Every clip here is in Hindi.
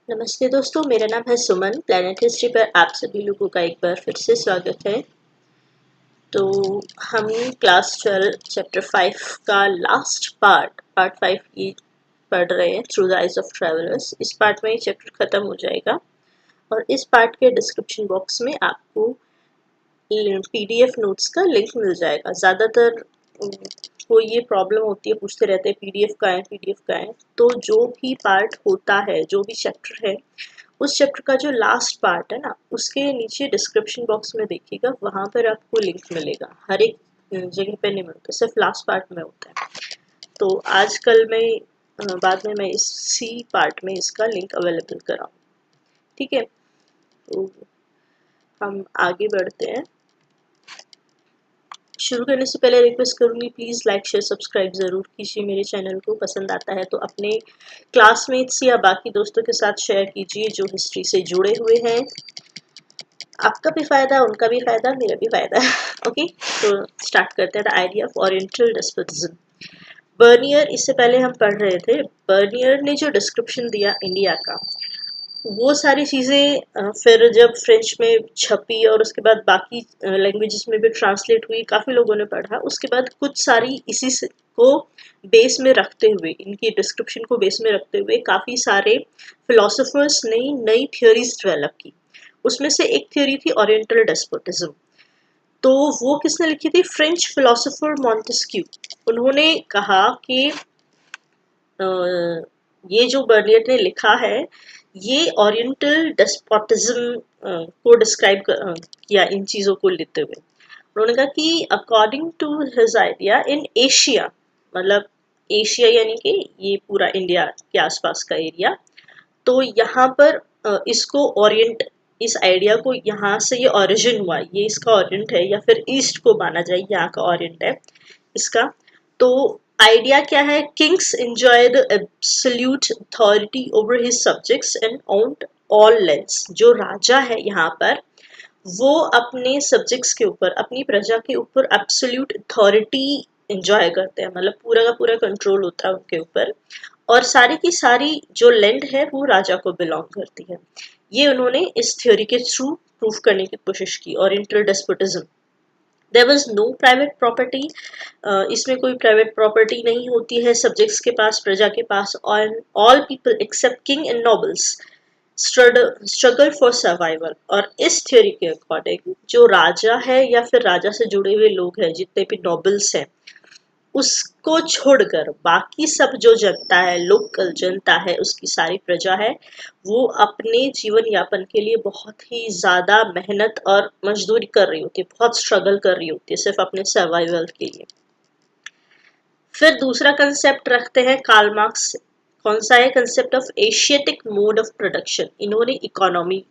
नमस्ते दोस्तों, मेरा नाम है सुमन। प्लैनेट हिस्ट्री पर आप सभी लोगों का एक बार फिर से स्वागत है। तो हम क्लास 12 चैप्टर 5 का लास्ट पार्ट 5 की पढ़ रहे हैं, through the eyes of travellers. इस पार्ट में ये चैप्टर खत्म हो जाएगा और इस पार्ट के डिस्क्रिप्शन बॉक्स में आपको पीडीएफ नोट्स का लिंक मिल जाएगा। ज़्यादातर को ये प्रॉब्लम होती है, पूछते रहते हैं पीडीएफ का है। तो जो भी पार्ट होता है, जो भी चैप्टर है, उस चैप्टर का जो लास्ट पार्ट है ना, उसके नीचे डिस्क्रिप्शन बॉक्स में देखिएगा, वहाँ पर आपको लिंक मिलेगा। हर एक जगह पे नहीं मिलता, सिर्फ लास्ट पार्ट में होता है। तो आजकल में बाद में मैं इसी पार्ट में इसका लिंक अवेलेबल कराऊँ। ठीक है, तो हम आगे बढ़ते हैं। शुरू करने से पहले रिक्वेस्ट करूंगी, प्लीज़ लाइक शेयर सब्सक्राइब ज़रूर कीजिए मेरे चैनल को। पसंद आता है तो अपने क्लासमेट्स या बाकी दोस्तों के साथ शेयर कीजिए जो हिस्ट्री से जुड़े हुए हैं। आपका भी फ़ायदा, उनका भी फ़ायदा, मेरा भी फ़ायदा। ओके, तो स्टार्ट करते हैं। The idea of oriental despotism. Bernier, इससे पहले हम पढ़ रहे थे, बर्नियर ने जो डिस्क्रिप्शन दिया इंडिया का, वो सारी चीज़ें फिर जब फ्रेंच में छपी और उसके बाद बाकी लैंग्वेजेस में भी ट्रांसलेट हुई, काफ़ी लोगों ने पढ़ा। उसके बाद कुछ सारी को बेस में रखते हुए, इनकी डिस्क्रिप्शन को बेस में रखते हुए काफ़ी सारे फिलोसोफर्स ने नई थियोरीज डेवलप की। उसमें से एक थियोरी थी ओरिएंटल डेस्पोटिज्म। तो वो किसने लिखी थी? French philosopher Montesquieu. उन्होंने कहा कि ये जो बर्नियर ने लिखा है, ये ओरिएंटल डेस्पोटिज्म को डिस्क्राइब किया इन चीज़ों को लेते हुए। उन्होंने कहा कि according to his idea in Asia, मतलब एशिया यानी कि ये पूरा इंडिया के आसपास का एरिया, तो यहाँ पर इसको ओरिएंट, इस आइडिया को यहाँ से ये ओरिजिन हुआ, ये इसका ओरिएंट है, या फिर ईस्ट को माना जाए, यहाँ का ओरिएंट है इसका। तो आइडिया क्या है? Kings enjoy the absolute authority over his subjects and owned all lands. जो राजा है यहाँ पर, वो अपने सब्जेक्ट्स के ऊपर, अपनी प्रजा के ऊपर एब्सोल्यूट अथॉरिटी एंजॉय करते हैं, मतलब पूरा का पूरा कंट्रोल होता है उनके ऊपर, और सारी की सारी जो लैंड है वो राजा को बिलोंग करती है। ये उन्होंने इस थ्योरी के थ्रू प्रूफ करने की कोशिश की, oriental despotism. There was no private property, इसमें कोई प्राइवेट प्रॉपर्टी नहीं होती है सब्जेक्ट्स के पास, प्रजा के पास। All people except king and nobles struggle for survival. और इस थ्योरी के अकॉर्डिंग जो राजा है या फिर राजा से जुड़े हुए लोग हैं, जितने भी नोबल्स हैं, उसको छोड़कर बाकी सब जो जनता है, लोकल जनता है, उसकी सारी प्रजा है, वो अपने जीवन यापन के लिए बहुत ही ज़्यादा मेहनत और मजदूरी कर रही होती है, बहुत स्ट्रगल कर रही होती है सिर्फ अपने सर्वाइवल के लिए। फिर दूसरा कंसेप्ट रखते हैं कार्ल मार्क्स। कौन सा है? Concept of Asiatic mode of production. इन्होंने इकोनॉमी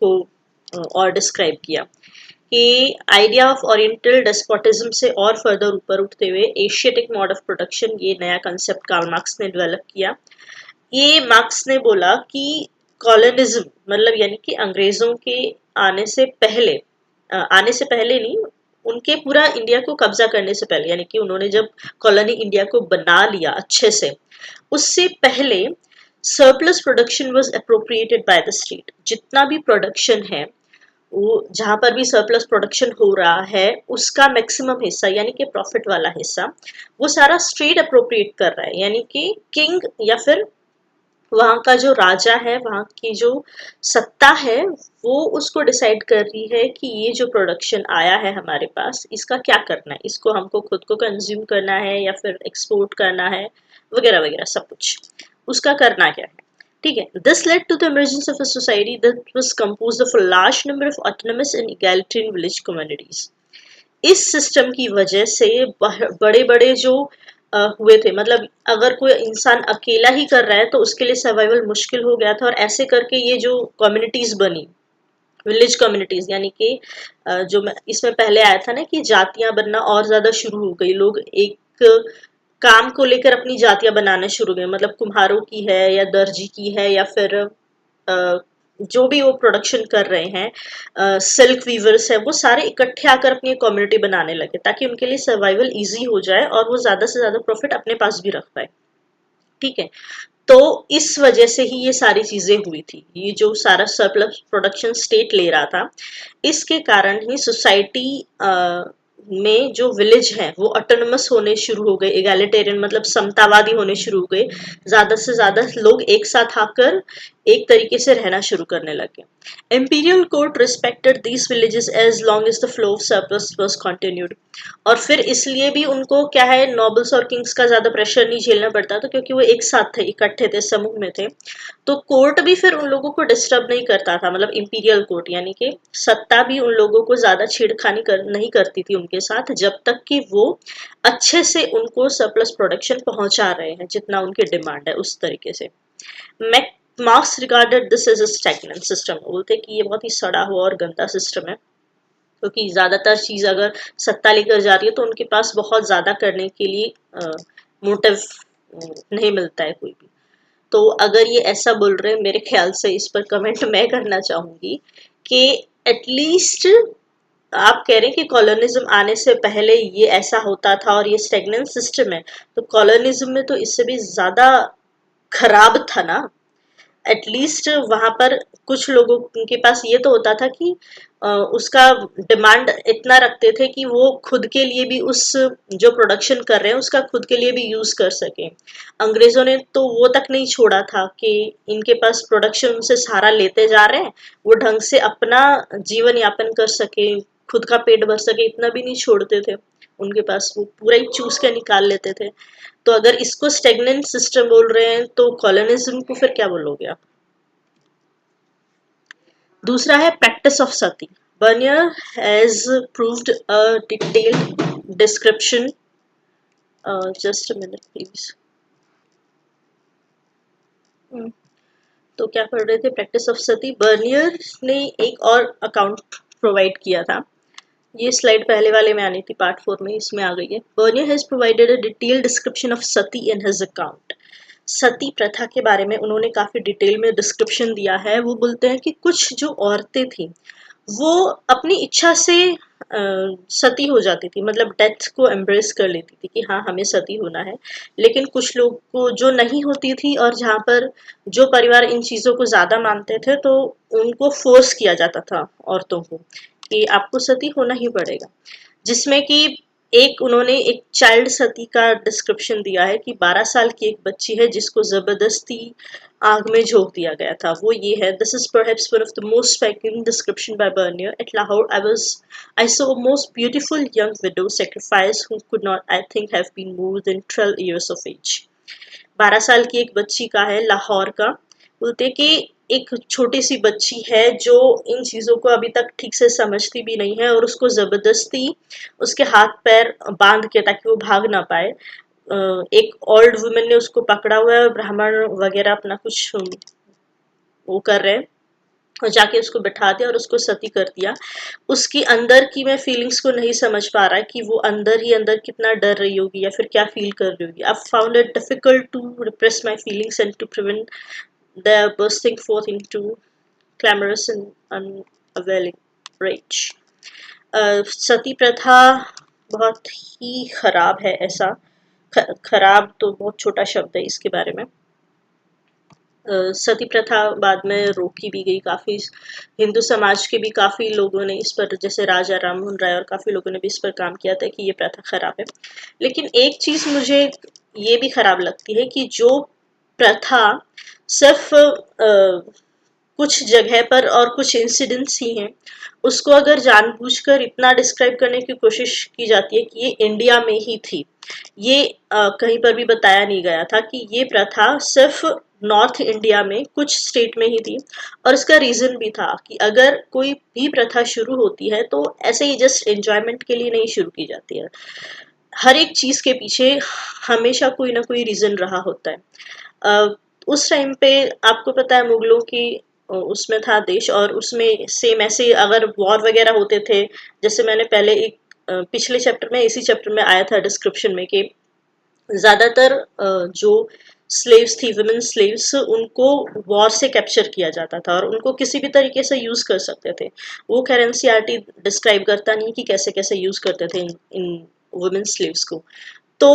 को और डिस्क्राइब किया कि आइडिया ऑफ ओरिएंटल डेस्पोटिज्म से और फर्दर ऊपर उठते हुए एशियाटिक मोड ऑफ प्रोडक्शन, ये नया कंसेप्ट कार्ल मार्क्स ने डेवलप किया। ये मार्क्स ने बोला कि कॉलोनिज्म, मतलब यानी कि अंग्रेजों के आने से पहले नहीं, उनके पूरा इंडिया को कब्जा करने से पहले, यानी कि उन्होंने जब कॉलोनी इंडिया को बना लिया अच्छे से, उससे पहले surplus production was appropriated by the state. जितना भी प्रोडक्शन है, वो जहां पर भी सरप्लस प्रोडक्शन हो रहा है, उसका मैक्सिमम हिस्सा यानी कि प्रॉफिट वाला हिस्सा, वो सारा स्टेट अप्रोप्रिएट कर रहा है। यानी कि किंग या फिर वहाँ का जो राजा है, वहाँ की जो सत्ता है, वो उसको डिसाइड कर रही है कि ये जो प्रोडक्शन आया है हमारे पास, इसका क्या करना है, इसको हमको खुद को कंज्यूम करना है या फिर एक्सपोर्ट करना है, वगैरह वगैरह सब कुछ उसका करना क्या है। ठीक है, this led to the emergence of a society that was composed of a large number of autonomous and egalitarian village communities. इस सिस्टम की वजह से बड़े बड़े जो हुए थे, मतलब अगर कोई इंसान अकेला ही कर रहा है तो उसके लिए सर्वाइवल मुश्किल हो गया था, और ऐसे करके ये जो कम्युनिटीज बनी, विलेज कम्युनिटीज, यानी कि जो इसमें पहले आया था ना कि जातियां बनना और ज्यादा शुरू हो गई, लोग एक काम को लेकर अपनी जातियां बनाना शुरू हो गए, मतलब कुम्हारों की है या दर्जी की है या फिर जो भी वो प्रोडक्शन कर रहे हैं, सिल्क वीवर्स है, वो सारे इकट्ठे आकर अपनी कम्युनिटी बनाने लगे ताकि उनके लिए सर्वाइवल इजी हो जाए और वो ज्यादा से ज्यादा प्रॉफिट अपने पास भी रख पाए। ठीक है। तो इस वजह से ही ये सारी चीजें हुई थी, ये जो सारा सरप्लस प्रोडक्शन स्टेट ले रहा था, इसके कारण ही सोसाइटी में जो विलेज हैं वो ऑटोनमस होने शुरू हो गए, एगैलिटेरियन मतलब समतावादी होने शुरू हो गए, ज्यादा से ज्यादा लोग एक साथ आकर एक तरीके से रहना शुरू करने लगे। Imperial court respected these villages as long as the flow of surplus was continued। और फिर इसलिए भी उनको क्या है, नॉबल्स और किंग्स का ज्यादा प्रेशर नहीं झेलना पड़ता था, क्योंकि वो एक साथ थे, इकट्ठे थे, समूह में थे। तो कोर्ट भी फिर उन लोगों को डिस्टर्ब नहीं करता था, मतलब इंपीरियल कोर्ट यानी कि सत्ता भी उन लोगों को ज्यादा छेड़खानी नहीं करती थी उनके साथ, जब तक कि वो अच्छे से उनको सरप्लस प्रोडक्शन पहुंचा रहे हैं, जितना उनकी डिमांड है उस तरीके से। Marx regarded this as a stagnant system, बोलते कि ये बहुत ही सड़ा हुआ और गंदा सिस्टम है, क्योंकि ज्यादातर चीज अगर सत्ता लेकर जा रही है तो उनके पास बहुत ज्यादा करने के लिए मोटिव नहीं मिलता है कोई भी। तो अगर ये ऐसा बोल रहे हैं, मेरे ख्याल से इस पर कमेंट मैं करना चाहूंगी कि एटलीस्ट आप कह रहे हैं कि कॉलोनिज्म आने से पहले ये ऐसा होता था और ये स्टेगनेंट सिस्टम है, तो कॉलोनिज्म में तो इससे भी ज्यादा खराब था ना। एटलीस्ट वहां पर कुछ लोगों के पास ये तो होता था कि उसका डिमांड इतना रखते थे कि वो खुद के लिए भी उस जो प्रोडक्शन कर रहे हैं उसका खुद के लिए भी यूज कर सके। अंग्रेजों ने तो वो तक नहीं छोड़ा था कि इनके पास प्रोडक्शन उनसे सारा लेते जा रहे हैं, वो ढंग से अपना जीवन यापन कर सके, खुद का पेट भर सके, इतना भी नहीं छोड़ते थे उनके पास, वो पूरा ही चूस के निकाल लेते थे। तो अगर इसको स्टेगनेंट सिस्टम बोल रहे हैं तो कॉलोनिज्म को फिर क्या बोलोगे आप? दूसरा है practice of sati. Bernier has proved a detailed description, just a minute please. तो क्या पढ़ रहे थे, प्रैक्टिस ऑफ सती। बर्नियर ने एक और अकाउंट प्रोवाइड किया था, ये स्लाइड पहले वाले में आनी थी, पार्ट 4 में, इसमें आ गई है। Bernier has provided a detailed description of sati in his account. सती प्रथा के बारे में उन्होंने काफी डिटेल में डिस्क्रिप्शन दिया है। वो बोलते हैं कि कुछ जो औरतें थी वो अपनी इच्छा से सती हो जाती थी, मतलब डेथ को एम्ब्रेस कर लेती थी कि हाँ हमें सती होना है। लेकिन कुछ लोग को जो नहीं होती थी, और जहाँ पर जो परिवार इन चीजों को ज्यादा मानते थे, तो उनको फोर्स किया जाता था औरतों को कि आपको सती होना ही पड़ेगा। जिसमें कि एक उन्होंने एक चाइल्ड सती का डिस्क्रिप्शन दिया है कि 12 साल की एक बच्ची है जिसको जबरदस्ती आग में झोंक दिया गया था। वो ये है, this is perhaps one of the most striking description by Bernier. At Lahore I saw a most beautiful young widow sacrifice who could not I think have been more than 12 years of age। 12 साल की एक बच्ची का है, लाहौर का। बोलते कि एक छोटी सी बच्ची है जो इन चीजों को अभी तक ठीक से समझती भी नहीं है, और उसको जबरदस्ती उसके हाथ पैर बांध के, ताकि वो भाग ना पाए, एक ओल्ड वुमेन ने उसको पकड़ा हुआ है, और ब्राह्मण वगैरह अपना कुछ वो कर रहे हैं, और जाके उसको बिठा दिया और उसको सती कर दिया। उसकी अंदर की मैं फीलिंग्स को नहीं समझ पा रहा है कि वो अंदर ही अंदर कितना डर रही होगी या फिर क्या फील कर रही होगी। I found it difficult to repress my feelings and to prevent their bursting forth into clamorous and unavailing rage। Sati प्रथा बहुत ही खराब है, ऐसा खराब तो बहुत छोटा शब्द है इसके बारे में। सती प्रथा बाद में रोकी भी गई, काफी हिंदू समाज के भी काफी लोगों ने इस पर, जैसे राजा राम मोहन राय और काफी लोगों ने भी इस पर काम किया था कि ये प्रथा खराब है। लेकिन एक चीज मुझे ये भी खराब लगती है कि जो प्रथा सिर्फ कुछ जगह पर और कुछ इंसिडेंट्स ही हैं, उसको अगर जानबूझकर इतना डिस्क्राइब करने की कोशिश की जाती है कि ये इंडिया में ही थी। ये कहीं पर भी बताया नहीं गया था कि ये प्रथा सिर्फ नॉर्थ इंडिया में कुछ स्टेट में ही थी। और इसका रीजन भी था कि अगर कोई भी प्रथा शुरू होती है तो ऐसे ही जस्ट एंजॉयमेंट के लिए नहीं शुरू की जाती है, हर एक चीज के पीछे हमेशा कोई ना कोई रीजन रहा होता है। उस टाइम पे आपको पता है मुगलों की उसमें था देश, और उसमें सेम ऐसे अगर वॉर वगैरह होते थे, जैसे मैंने पहले एक पिछले चैप्टर में, इसी चैप्टर में आया था डिस्क्रिप्शन में कि ज्यादातर जो स्लेव्स थी, वुमेन स्लेव्स, उनको वॉर से कैप्चर किया जाता था और उनको किसी भी तरीके से यूज कर सकते थे। वो खैर एनसीईआरटी डिस्क्राइब करता नहीं कि कैसे कैसे यूज करते थे इन वुमेन स्लेव्स को। तो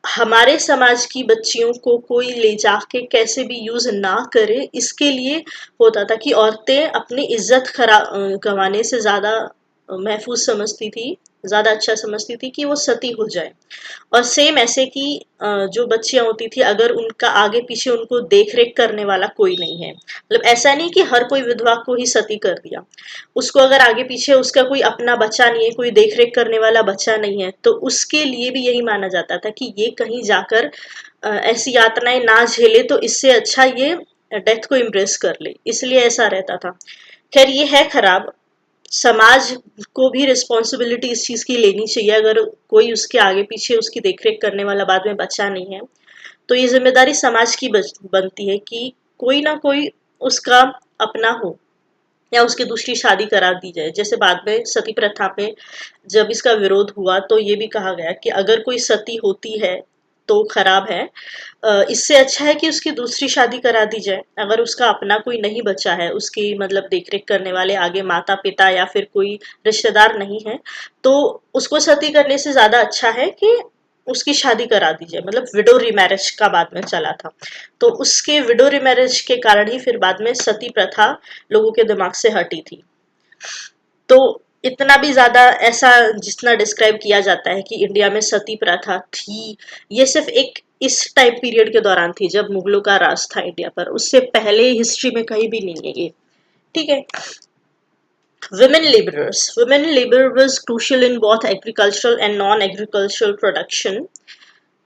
हमारे समाज की बच्चियों को कोई ले जाके कैसे भी यूज ना करे, इसके लिए होता था कि औरतें अपनी इज्जत गंवाने से ज्यादा महफूज समझती थी, ज्यादा अच्छा समझती थी कि वो सती हो जाए। और सेम ऐसे कि जो बच्चियां होती थी, अगर उनका आगे पीछे उनको देख रेख करने वाला कोई नहीं है, मतलब ऐसा नहीं कि हर कोई विधवा को ही सती कर दिया, उसको अगर आगे पीछे उसका कोई अपना बच्चा नहीं है, कोई देख रेख करने वाला बच्चा नहीं है, तो उसके लिए भी यही माना जाता था कि ये कहीं जाकर ऐसी यातनाएं ना झेले, तो इससे अच्छा ये डेथ को इम्प्रेस कर ले, इसलिए ऐसा रहता था। खैर ये है खराब, समाज को भी रिस्पॉन्सिबिलिटी इस चीज की लेनी चाहिए। अगर कोई उसके आगे पीछे उसकी देखरेख करने वाला बाद में बच्चा नहीं है, तो ये जिम्मेदारी समाज की बनती है कि कोई ना कोई उसका अपना हो, या उसकी दूसरी शादी करा दी जाए। जैसे बाद में सती प्रथा में जब इसका विरोध हुआ, तो ये भी कहा गया कि अगर कोई सती होती है तो खराब है, इससे अच्छा है कि उसकी दूसरी शादी करा दी जाए। अगर उसका अपना कोई नहीं बचा है, उसकी मतलब देखरेख करने वाले आगे माता पिता या फिर कोई रिश्तेदार नहीं है, तो उसको सती करने से ज्यादा अच्छा है कि उसकी शादी करा दी जाए। मतलब विडो रिमैरिज का बाद में चला था, तो उसके विडो रिमैरिज के कारण ही फिर बाद में सती प्रथा लोगों के दिमाग से हटी थी। तो इतना भी ज्यादा ऐसा जितना डिस्क्राइब किया जाता है कि इंडिया में सती प्रथा थी, ये सिर्फ एक इस टाइम पीरियड के दौरान थी जब मुगलों का राज था इंडिया पर, उससे पहले हिस्ट्री में कहीं भी नहीं है ये। ठीक है। women labor was crucial in both agricultural and non agricultural production।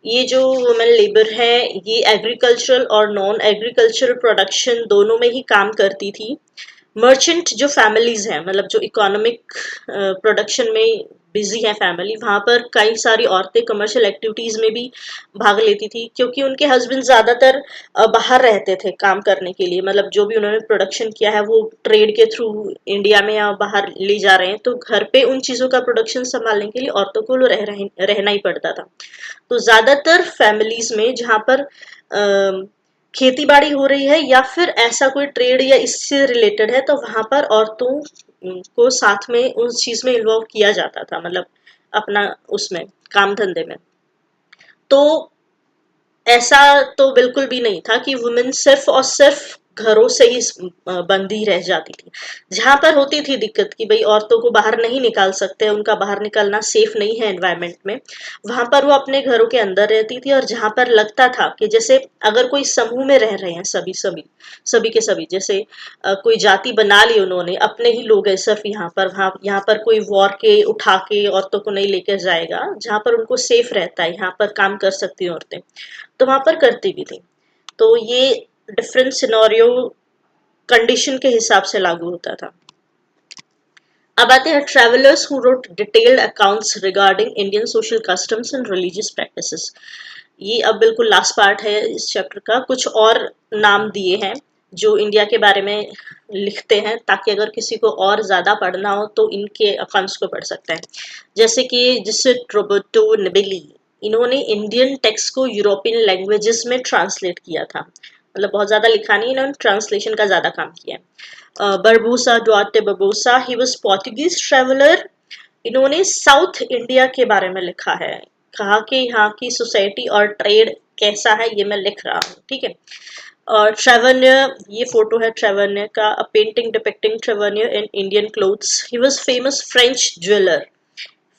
ये जो वुमेन लेबर है, ये एग्रीकल्चरल और नॉन एग्रीकल्चरल प्रोडक्शन दोनों में ही काम करती थी। मर्चेंट जो फैमिलीज हैं, मतलब जो इकोनॉमिक प्रोडक्शन में बिजी है फैमिली, वहां पर कई सारी औरतें कमर्शियल एक्टिविटीज में भी भाग लेती थी, क्योंकि उनके हस्बैंड ज्यादातर बाहर रहते थे काम करने के लिए। मतलब जो भी उन्होंने प्रोडक्शन किया है वो ट्रेड के थ्रू इंडिया में या बाहर ले जा रहे हैं, तो घर पे उन चीजों का प्रोडक्शन संभालने के लिए औरतों को रहना ही पड़ता था। तो ज्यादातर फैमिलीज में जहाँ पर खेती बाड़ी हो रही है या फिर ऐसा कोई ट्रेड या इससे रिलेटेड है, तो वहां पर औरतों को साथ में उस चीज में इन्वॉल्व किया जाता था, मतलब अपना उसमें काम धंधे में। तो ऐसा तो बिल्कुल भी नहीं था कि वुमेन सिर्फ और सिर्फ घरों से ही बंदी रह जाती थी। जहां पर होती थी दिक्कत कि भाई औरतों को बाहर नहीं निकाल सकते, उनका बाहर निकलना सेफ नहीं है एनवायरनमेंट में, वहां पर वो अपने घरों के अंदर रहती थी। और जहां पर लगता था कि जैसे अगर कोई समूह में रह रहे हैं सभी सभी सभी के सभी, जैसे कोई जाति बना ली उन्होंने, अपने ही लोग है सिर्फ यहाँ पर, वहां यहाँ पर कोई वॉर के उठा के औरतों को नहीं लेकर जाएगा, जहां पर उनको सेफ रहता है, यहाँ पर काम कर सकती हैं औरतें, तो वहां पर करती भी थी। तो ये डिफरेंट सिनेरियो कंडीशन के हिसाब से लागू होता था। अब आते हैं travellers who wrote detailed accounts regarding Indian social customs and religious practices. ये अब बिल्कुल लास्ट पार्ट है इस चैप्टर का। कुछ और नाम दिए हैं जो इंडिया के बारे में लिखते हैं, ताकि अगर किसी को और ज्यादा पढ़ना हो तो इनके अकाउंट्स को पढ़ सकता है। जैसे कि जिससे रोबर्टो निबेली, इन्होंने इंडियन टेक्स्ट को यूरोपियन लैंग्वेजेस में ट्रांसलेट किया था। मतलब बहुत ज्यादा लिखा नहीं, इन्होंने ट्रांसलेशन का ज्यादा काम किया है। Barbosa Duarte Barbosa, he was Portuguese traveller. इन्होंने साउथ इंडिया के बारे में लिखा है, कहा कि यहाँ की सोसाइटी और ट्रेड कैसा है, ये मैं लिख रहा हूँ। ठीक है। और ट्रेवनियर, ये फोटो है ट्रेवनियर का, a painting depicting Tavernier in Indian clothes. He was famous French jeweller,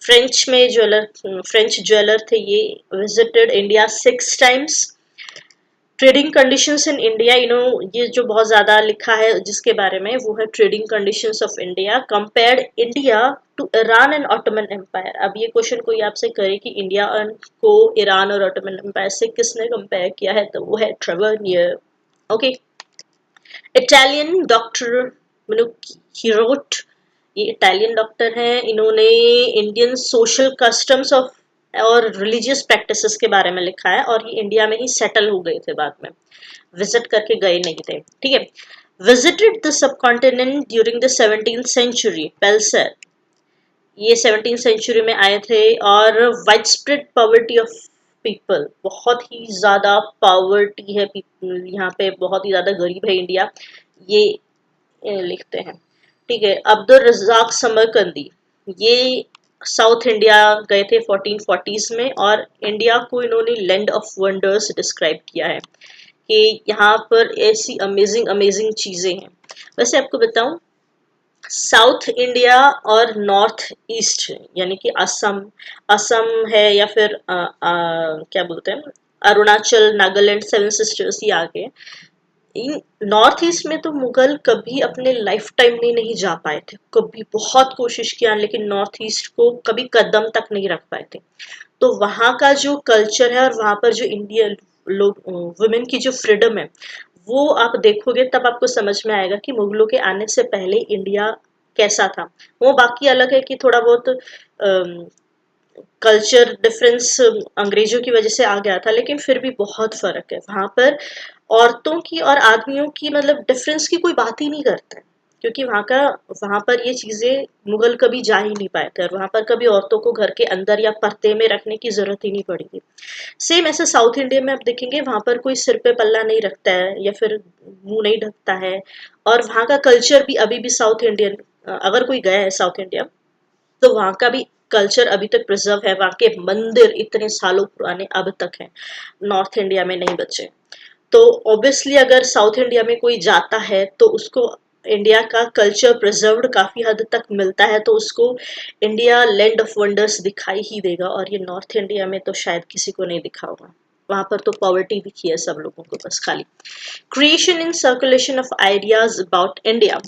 French jeweller थे ये। Visited India 6 times. Trading conditions in India, ये जो बहुत ज्यादा लिखा है जिसके बारे में, वो है trading conditions of India. Compared India to Iran and Ottoman Empire. अब ये क्वेश्चन कोई आपसे करे कि इंडिया को ईरान और ऑटोमन एम्पायर से किसने कंपेयर किया है, तो वो है Tavernier. Okay. Italian doctor he wrote, ये इटालियन डॉक्टर हैं, इन्होंने इंडियन सोशल कस्टम्स ऑफ और रिलीजियस प्रैक्टिसेस के बारे में लिखा है, और ये इंडिया में ही सेटल हो गए थे बाद में, विजिट करके गए नहीं थे। ठीक है। Visited the subcontinent during the 17th century, Pelsaert, ये 17th सेंचुरी में आए थे। और widespread poverty of people, बहुत ही ज्यादा पॉवर्टी है यहाँ पे, बहुत ही ज्यादा गरीब है इंडिया, ये लिखते हैं। ठीक है। अब्दुल रजाक समरकंदी, ये साउथ इंडिया गए थे 1440s में, और इंडिया को इन्होंने लैंड ऑफ वंडर्स डिस्क्राइब किया है कि यहाँ पर ऐसी अमेजिंग अमेजिंग चीजें हैं। वैसे आपको बताऊं, साउथ इंडिया और नॉर्थ ईस्ट यानी कि असम, असम है या फिर क्या बोलते हैं, अरुणाचल, नागालैंड, सेवन सिस्टर्स, ये आ गए। इन नॉर्थ ईस्ट में तो मुगल कभी अपने लाइफ टाइम में नहीं जा पाए थे, कभी बहुत कोशिश किया लेकिन नॉर्थ ईस्ट को कभी कदम तक नहीं रख पाए थे। तो वहाँ का जो कल्चर है और वहाँ पर जो इंडियन लोग, वुमेन की जो फ्रीडम है, वो आप देखोगे तब आपको समझ में आएगा कि मुगलों के आने से पहले इंडिया कैसा था। वो बाकी अलग है कि थोड़ा बहुत कल्चर डिफरेंस अंग्रेजों की वजह से आ गया था, लेकिन फिर भी बहुत फर्क है वहां पर। औरतों की और आदमियों की मतलब डिफरेंस की कोई बात ही नहीं करता है, क्योंकि वहां पर ये चीजें मुगल कभी जा ही नहीं पाए थे, और वहां पर कभी औरतों को घर के अंदर या पर्दे में रखने की जरूरत ही नहीं पड़ी थी। सेम ऐसे साउथ इंडिया में आप देखेंगे, वहां पर कोई सिर पे पल्ला नहीं रखता है या फिर मुंह नहीं ढकता है। और वहां का कल्चर भी अभी भी साउथ इंडियन, अगर कोई गया है साउथ इंडिया तो वहाँ का भी कल्चर अभी तक प्रिजर्व है। वहाँ के मंदिर इतने सालों पुराने अब तक हैं, नॉर्थ इंडिया में नहीं बचे। तो ऑब्वियसली अगर साउथ इंडिया में कोई जाता है तो उसको इंडिया का कल्चर प्रिजर्व्ड काफी हद तक मिलता है, तो उसको इंडिया लैंड ऑफ वंडर्स दिखाई ही देगा। और ये नॉर्थ इंडिया में तो शायद किसी को नहीं दिखा होगा, वहां पर तो पॉवर्टी दिखी है सब लोगों को बस खाली। Creation in circulation of ideas about India,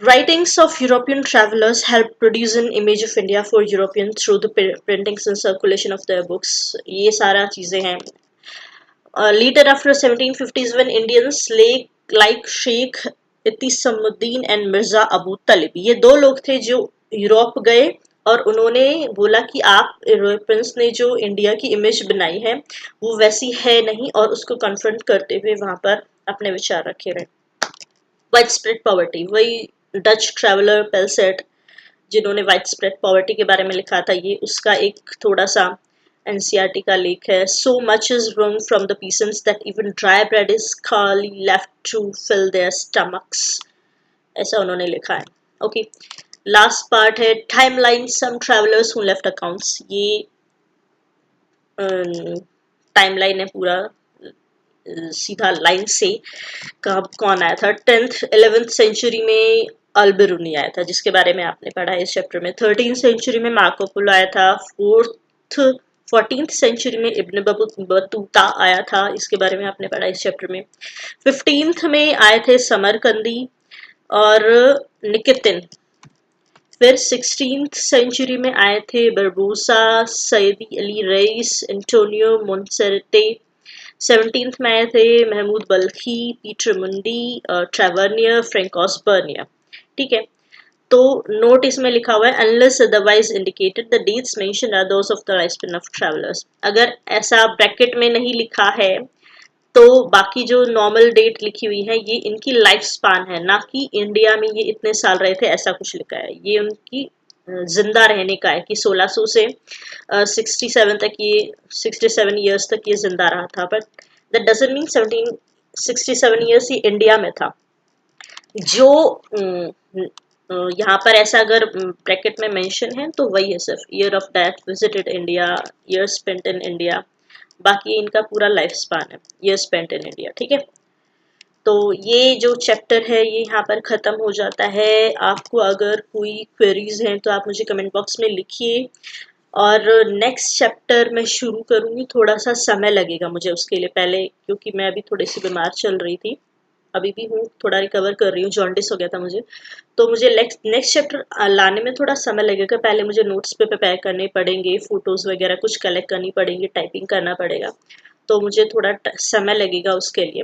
writings of European travelers helped produce an image of India for Europeans through the printings and circulation of their books. ये सारा चीजें हैं। Later after 1750s when Indians like Sheikh Itisamuddin and Mirza Abu Talib, ये दो लोग थे जो यूरोप गए और उन्होंने बोला कि आप यूरोपियंस ने जो इंडिया की इमेज बनाई है वो वैसी है नहीं, और उसको कन्फ्रंट करते हुए वहां पर अपने विचार रखे रहे। वाइड स्प्रेड पॉवर्टी, वही डच ट्रैवलर पेलसेट जिन्होंने वाइड स्प्रेड पॉवर्टी के बारे में लिखा था, ये उसका एक थोड़ा सा एनसीईआरटी का लेख है। So much is wrung from the peasants that even dry bread is scarcely left to fill their stomachs, ऐसा उन्होंने लिखा है। ओके, लास्ट पार्ट है timeline, some travellers who left accounts. ये टाइमलाइन है पूरा, सीधा लाइन से कब कौन आया था। 10th 11th सेंचुरी में अल्बेरुनी आया था, जिसके बारे में आपने पढ़ा है इस चैप्टर में। 13th सेंचुरी में मार्को पोलो आया था। 14th सेंचुरी में इब्न बतूता आया था, इसके बारे में आपने पढ़ा इस चैप्टर में। 15th में आए थे समरकंदी और निकितिन। फिर 16th सेंचुरी में आए थे बरबूसा, सैदी अली रईस, एंटोनियो मोन्सेरटे। 17th में आए थे महमूद बल्खी, पीटर मुंडी, ट्रेवर्नियर, फ्रेंकोस बर्नियर। ठीक है, तो नोट इसमें लिखा हुआ है unless otherwise indicated the dates mentioned are those of the life span of travellers. अगर ऐसा ब्रैकेट में नहीं लिखा है तो बाकी जो नॉर्मल डेट लिखी हुई है ये इनकी लाइफ स्पान है, ना कि इंडिया में ये इतने साल रहे थे ऐसा कुछ लिखा है। ये उनकी जिंदा रहने का है कि 1600 से 67 तक, ये 67 ईयर्स तक ये जिंदा रहा था। But that doesn't mean 1767 years ये इंडिया में था। जो यहाँ पर ऐसा अगर ब्रैकेट में मेंशन है तो वही है सिर्फ year of death, visited India, year spent in India, बाकी इनका पूरा लाइफ स्पान है ईयर स्पेंट इन इंडिया। ठीक है, तो ये जो चैप्टर है ये यहाँ पर ख़त्म हो जाता है। आपको अगर कोई क्वेरीज हैं तो आप मुझे कमेंट बॉक्स में लिखिए, और नेक्स्ट चैप्टर मैं शुरू करूँगी। थोड़ा सा समय लगेगा मुझे उसके लिए पहले, क्योंकि मैं अभी थोड़ी सी बीमार चल रही थी, अभी भी हूँ, थोड़ा रिकवर कर रही हूँ, जॉन्डिस हो गया था मुझे। तो मुझे नेक्स्ट चैप्टर लाने में थोड़ा समय लगेगा। पहले मुझे नोट्स पे प्रिपेयर करने पड़ेंगे, फोटोज़ वगैरह कुछ कलेक्ट करनी पड़ेंगी, टाइपिंग करना पड़ेगा, तो मुझे थोड़ा समय लगेगा उसके लिए।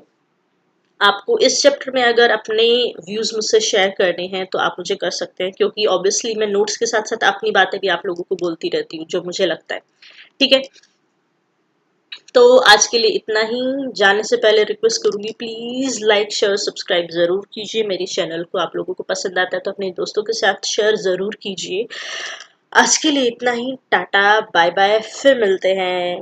आपको इस चैप्टर में अगर अपने व्यूज़ मुझसे शेयर करने हैं तो आप मुझे कर सकते हैं, क्योंकि ऑब्वियसली मैं नोट्स के साथ साथ अपनी बातें भी आप लोगों को बोलती रहती हूँ जो मुझे लगता है। ठीक है, तो आज के लिए इतना ही। जाने से पहले रिक्वेस्ट करूंगी, प्लीज़ लाइक शेयर सब्सक्राइब ज़रूर कीजिए मेरे चैनल को। आप लोगों को पसंद आता है तो अपने दोस्तों के साथ शेयर ज़रूर कीजिए। आज के लिए इतना ही, टाटा बाय बाय, फिर मिलते हैं।